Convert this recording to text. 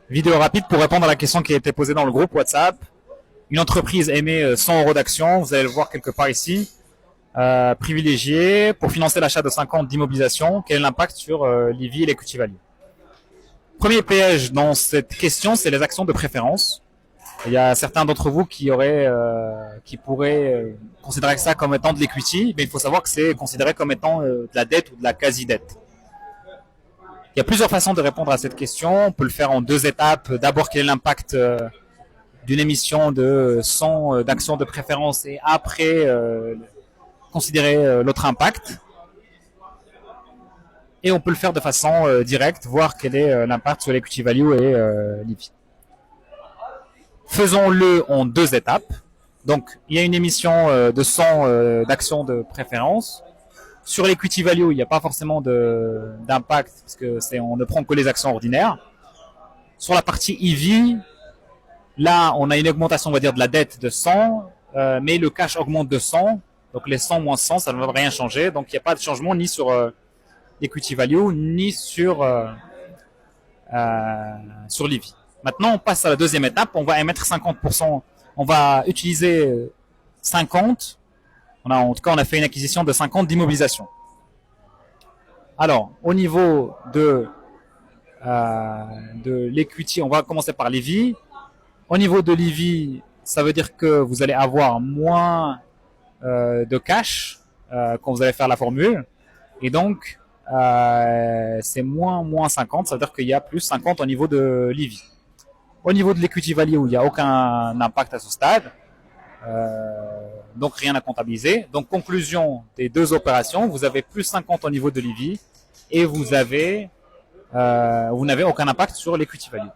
Vidéo rapide pour répondre à la question qui a été posée dans le groupe WhatsApp. Une entreprise émet 100 euros d'actions, vous allez le voir quelque part ici, privilégié pour financer l'achat de 50 d'immobilisation. Quel est l'impact sur l'EV et l'equity value? Premier piège dans cette question, c'est les actions de préférence. Il y a certains d'entre vous qui pourraient considérer ça comme étant de l'equity, mais il faut savoir que c'est considéré comme étant de la dette ou de la quasi-dette. Il y a plusieurs façons de répondre à cette question. On peut le faire en deux étapes. D'abord, quel est l'impact d'une émission de 100 d'actions de préférence et après considérer l'autre impact. Et on peut le faire de façon directe, voir quel est l'impact sur l'equity value et l'EV. Faisons-le en deux étapes. Donc, il y a une émission de 100 d'actions de préférence. Sur l'equity value, il n'y a pas forcément d'impact parce que on ne prend que les actions ordinaires. Sur la partie EV, là, on a une augmentation, on va dire, de la dette de 100, mais le cash augmente de 100. Donc, les 100 moins 100, ça ne va rien changer. Donc, il n'y a pas de changement ni sur l'equity value, ni sur l'EV. Maintenant, on passe à la deuxième étape. On va émettre 50%. On va utiliser 50. En tout cas, on a fait une acquisition de 50 d'immobilisation. Alors, au niveau de l'equity, on va commencer par l'EV. Au niveau de l'EV, ça veut dire que vous allez avoir moins de cash quand vous allez faire la formule. Et donc, c'est moins 50, ça veut dire qu'il y a plus 50 au niveau de l'EV. Au niveau de l'equity value, il n'y a aucun impact à ce stade. Donc rien à comptabiliser. Donc conclusion des deux opérations, vous avez plus 50 au niveau de l'EV et vous n'avez aucun impact sur l'equity value.